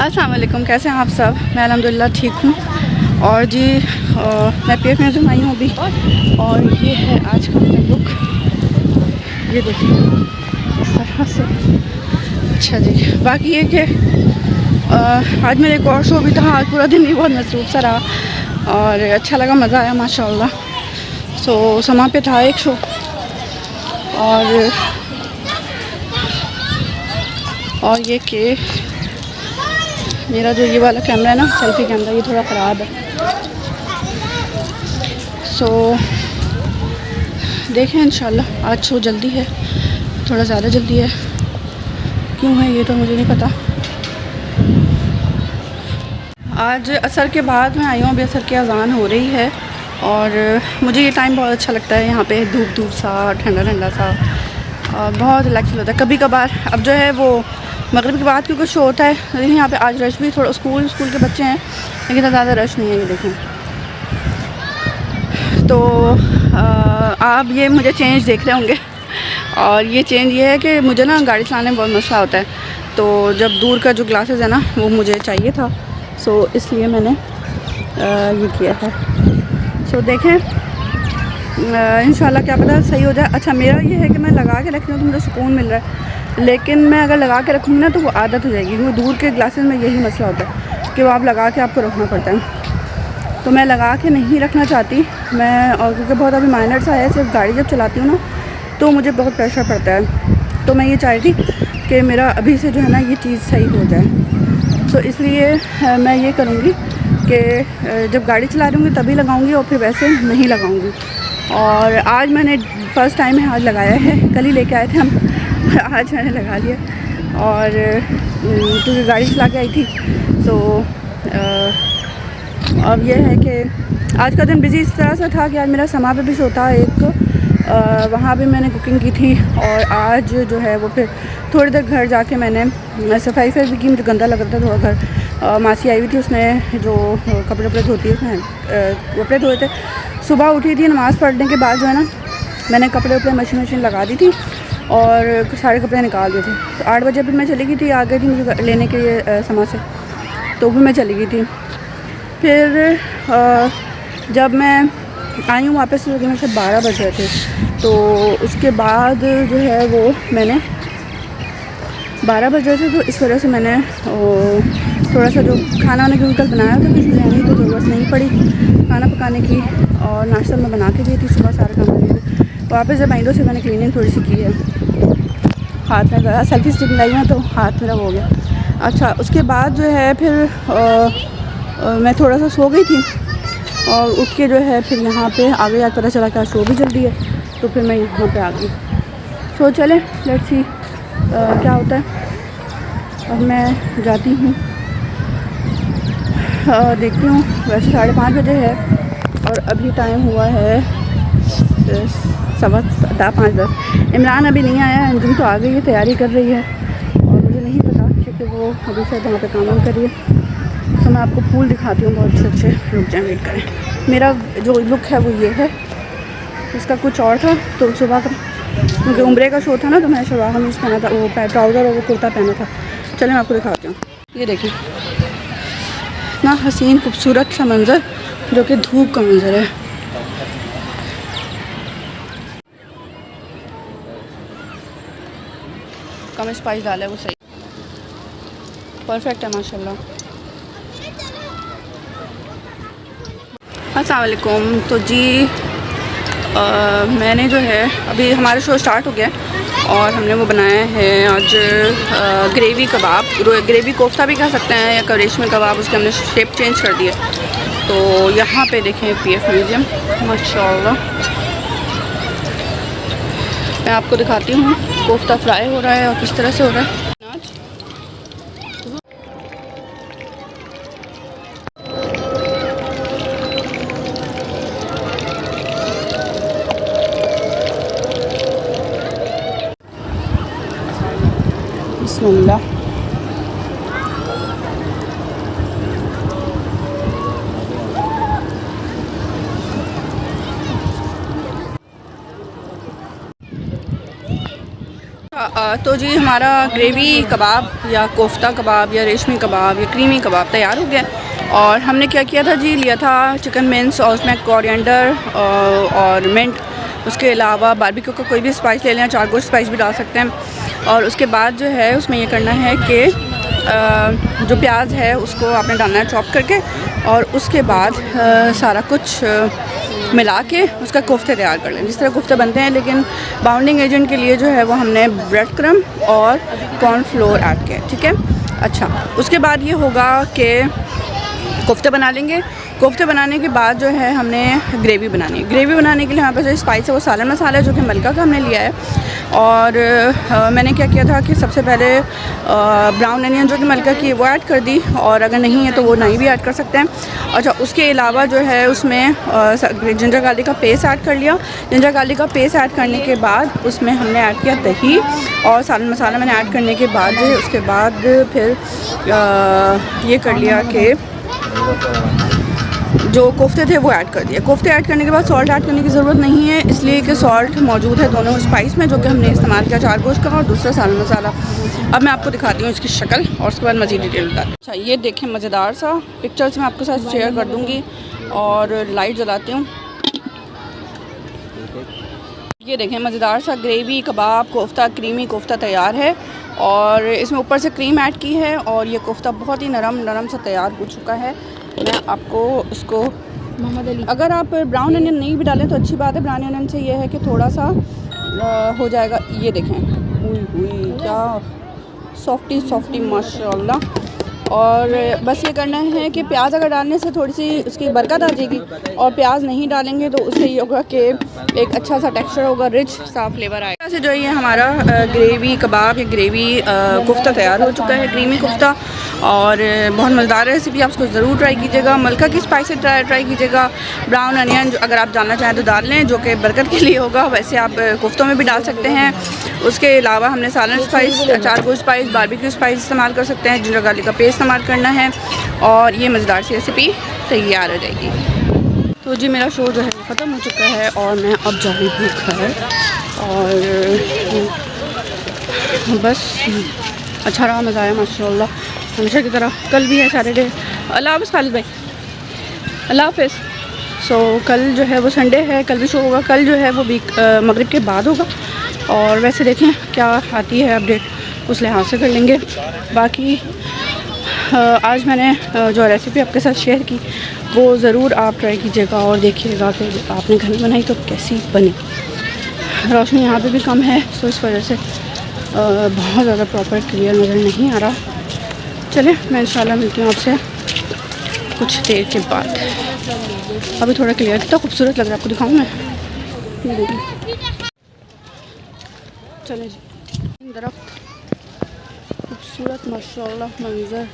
अस्सलाम वालेकुम, कैसे हैं आप सब। मैं अल्हम्दुलिल्लाह ठीक हूँ। और जी मैं पीएफ में आई हूँ अभी। और ये है आज का मेरा लुक, ये देखिए इस तरह से। अच्छा जी, बाकी ये कि आज मेरे एक और शो भी था। आज पूरा दिन ही बहुत मसरूफ़ सा रहा और अच्छा लगा, मज़ा आया माशाल्लाह। समा पे था एक शो। और ये कि मेरा जो ये वाला कैमरा है ना, सेल्फी कैमरा, ये थोड़ा ख़राब है। देखें इंशाल्लाह। आज शो जल्दी है, थोड़ा ज़्यादा जल्दी है। क्यों है ये तो मुझे नहीं पता। आज असर के बाद मैं आई हूँ, अभी असर की अज़ान हो रही है। और मुझे ये टाइम बहुत अच्छा लगता है। यहाँ पे धूप धूप सा, ठंडा ठंडा सा, और बहुत रिलैक्स होता है। कभी कभार अब जो है वो मगरिब के बाद क्योंकि शो होता है, लेकिन यहाँ पे आज रश भी थोड़ा, स्कूल के बच्चे हैं लेकिन ज़्यादा रश नहीं है। ये देखें तो आप ये मुझे चेंज देख रहे होंगे। और ये चेंज ये है कि मुझे ना गाड़ी चलाने में बहुत मसला होता है। तो जब दूर का जो ग्लासेस है ना वो मुझे चाहिए था, इसलिए मैंने ये किया है। देखें इंशाल्लाह क्या पता सही हो जाए। अच्छा मेरा ये है कि मैं लगा के रख रही हूँ तो मुझे सुकून मिल रहा है, लेकिन मैं अगर लगा के रखूँगी ना तो वो आदत हो जाएगी। क्योंकि दूर के ग्लासेस में यही मसला होता है कि वो आप लगा के आपको रखना पड़ता है। तो मैं लगा के नहीं रखना चाहती मैं, और क्योंकि बहुत अभी माइनर सा है, सिर्फ गाड़ी जब चलाती हूँ ना तो मुझे बहुत प्रेशर पड़ता है। तो मैं ये चाह रही थी कि मेरा अभी से जो है ना ये चीज़ सही हो जाए। इसलिए मैं ये करूँगी कि जब गाड़ी चला रही हूँगी तभी लगाऊँगी और फिर वैसे नहीं लगाऊँगी। और आज मैंने फ़र्स्ट टाइम है आज लगाया है, कल ही लेके आए थे हम आज मैंने लगा लिया। और क्योंकि गाड़ी चला के आई थी अब यह है कि आज का दिन बिज़ी इस तरह से था कि आज मेरा समा पे भी शो था एक, वहाँ भी मैंने कुकिंग की थी। और आज जो है वो फिर थोड़ी देर घर जाके मैंने सफाई भी की, मुझे गंदा लग रहा था थोड़ा घर। मासी आई हुई थी, उसने जो कपड़े धोती है उसने कपड़े धोए थे। सुबह उठी थी, नमाज़ पढ़ने के बाद जो है ना मैंने कपड़े मशीन लगा दी थी और सारे कपड़े निकाल दिए थे। तो 8 बजे फिर मैं चली गई थी, आ गई थी मुझे लेने के लिए समा से, तो भी मैं चली गई थी। फिर जब मैं आई हूँ वापस तो मेरे 12 बज रहे थे। तो उसके बाद जो है वो मैंने 12 बज रहे थे, तो इस वजह से मैंने थोड़ा सा जो खाना वाना क्योंकि कल बनाया था कुछ बिरयानी, तो ज़रूरत नहीं पड़ी खाना पकाने की। और नाश्ता मैं बना के गई थी सुबह, सारा काम करके वापस जब आई से मैंने क्लीनिंग थोड़ी सी की है। हाथ में ज़रा सेल्फी स्टिक लाई है तो हाथ मेरा हो गया। अच्छा उसके बाद जो है फिर मैं थोड़ा सा सो गई थी और उठ के जो है फिर यहाँ पे आ गई। आज पता चला कि आज शो भी जल्दी है, तो फिर मैं यहाँ पे आ गई। चले लेट्स सी क्या होता है। अब मैं जाती हूँ, देखती हूँ। वैसे 5:30 बजे है और अभी टाइम हुआ है 5:10। इमरान अभी नहीं आया, अंजुम तो आ गई है, तैयारी कर रही है। और मुझे नहीं पता क्योंकि वो अभी शायद वहाँ पे काम कर रही है। तो मैं आपको फूल दिखाती हूँ बहुत अच्छे। रुक जाए, वेट करें। मेरा जो लुक है वो ये है, इसका कुछ और था। तो सुबह का क्योंकि उम्रे का शो था ना, तो मैं शलवार कमीज़ पहना था, वो ट्राउज़र और वो कुर्ता पहना था। चलिए मैं आपको दिखाती हूँ। ये देखिए इतना हसीन खूबसूरत सा मंज़र, जो कि धूप का मंज़र है। कम स्पाइस डाला है वो सही, परफेक्ट है माशाल्लाह। अस्सलाम वालेकुम। तो जी मैंने जो है अभी हमारा शो स्टार्ट हो गया और हमने वो बनाया है आज ग्रेवी कबाब, ग्रेवी कोफ्ता भी खा सकते हैं या रेशमी कबाब। उसके हमने शेप चेंज कर दिया। तो यहाँ पे देखें पीएफ म्यूज़ियम माशाल्लाह। मैं आपको दिखाती हूँ कोफ्ता फ्राई हो रहा है और किस तरह से हो रहा है। बिस्मिल्लाह। तो जी हमारा ग्रेवी कबाब या कोफ्ता कबाब या रेशमी कबाब या क्रीमी कबाब तैयार हो गया। और हमने क्या किया था जी, लिया था चिकन मिन्स और उसमें कोरिएंडर और मिंट, उसके अलावा बारबेक्यू का कोई भी स्पाइस ले लें, चारकोल स्पाइस भी डाल सकते हैं। और उसके बाद जो है उसमें ये करना है कि जो प्याज है उसको आपने डालना है चॉप करके, और उसके बाद सारा कुछ मिला के उसका कोफ्ते तैयार कर लें, जिस तरह कोफ्ते बनते हैं। लेकिन बाउंडिंग एजेंट के लिए जो है वो हमने ब्रेड क्रम और कॉर्नफ्लोर ऐड किया, ठीक है। अच्छा, उसके बाद ये होगा कि कोफ्ते बना लेंगे। कोफ्ते बनाने के बाद जो है हमने ग्रेवी बनानी है। ग्रेवी बनाने के लिए हमारे पास जो स्पाइस है वो सालन मसाला है, जो कि मलका का हमने लिया है। और मैंने क्या किया था कि सबसे पहले ब्राउन अनियन जो कि मलका की वो ऐड कर दी, और अगर नहीं है तो वो नहीं भी ऐड कर सकते हैं। अच्छा, उसके अलावा जो है उसमें जिंजर गार्लिक का पेस्ट ऐड कर लिया। जिंजर गार्लिक का पेस्ट ऐड करने के बाद उसमें हमने ऐड किया दही और सालन मसाला मैंने ऐड करने के बाद जो है उसके बाद फिर ये कर लिया कि जो कोफ्ते थे वो ऐड कर दिया। कोफ्ते ऐड करने के बाद सॉल्ट ऐड करने की ज़रूरत नहीं है, इसलिए कि सॉल्ट मौजूद है दोनों स्पाइस में, जो कि हमने इस्तेमाल किया चारकोश का और दूसरा सालन मसाला। अब मैं आपको दिखाती हूँ इसकी शक्ल और उसके बाद मज़ीद डिटेल बताती हूँ। अच्छा, ये देखें मज़ेदार सा पिक्चर्स मैं आपके साथ शेयर कर दूँगी। और लाइट जलाती हूँ। ये देखें मज़ेदार सा ग्रेवी कबाब कोफ्ता क्रीमी कोफ्ता तैयार है, और इसमें ऊपर से क्रीम ऐड की है, और ये कोफ्ता बहुत ही नरम सा तैयार हो चुका है। मैं आपको उसको मोहम्मद अली, अगर आप ब्राउन अनियन नहीं भी डालें तो अच्छी बात है। ब्राउन अनियन से ये है कि थोड़ा सा हो जाएगा। ये देखें, हुई क्या सॉफ्टी माशाल्लाह। और बस ये करना है कि प्याज अगर डालने से थोड़ी सी उसकी बरकत आ जाएगी, और प्याज नहीं डालेंगे तो उससे ये होगा कि एक अच्छा सा टेक्सचर होगा, रिच सा फ्लेवर आएगा। ऐसे जो ये हमारा ग्रेवी कबाब या ग्रेवी कोफ्ता तैयार हो चुका है, क्रीमी कोफ्ता, और बहुत मज़ेदार रेसिपी, आप उसको ज़रूर ट्राई कीजिएगा। मलका की स्पाइस से ट्राई कीजिएगा। ब्राउन अनियन अगर आप डालना चाहें तो डाल लें, जो कि बरकत के लिए होगा। वैसे आप कोफ्तों में भी डाल सकते हैं। उसके अलावा हमने सालन spice, charcoal spice, barbecue spice इस्तेमाल कर सकते हैं। जिंजर गार्लिक का पेस्ट इस्तेमाल करना है, और ये मज़ेदार सी रेसिपी तैयार हो जाएगी। तो जी मेरा शो जो है ख़त्म हो चुका है, और मैं अब जा रही हूँ घर। और बस अच्छा रहा, मज़ा आया माशाल्लाह, हमेशा की तरह। कल भी है सैटरडे। अल्लाह हाफ़िज़ खालिद भाई, अल्लाह हाफ़िज़। सो कल जो है वो संडे है, कल भी शो होगा। कल जो है वो मगरिब के बाद होगा, और वैसे देखें क्या आती है अपडेट उस लिहाज से कर लेंगे। बाकी आज मैंने जो रेसिपी आपके साथ शेयर की वो ज़रूर आप ट्राई कीजिएगा और देखिएगा कि आपने घर में बनाई तो कैसी बनी। रोशनी यहाँ पे भी कम है, तो इस वजह से बहुत ज़्यादा प्रॉपर क्लियर नज़र नहीं आ रहा। चलें, मैं इंशाल्लाह मिलती हूँ आपसे कुछ देर के बाद। अभी थोड़ा क्लियर, कितना खूबसूरत लग रहा है, आपको दिखाऊँ मैं, ये देखिए। चलें जी, दरख्त खूबसूरत माशाल्लाह मंजर।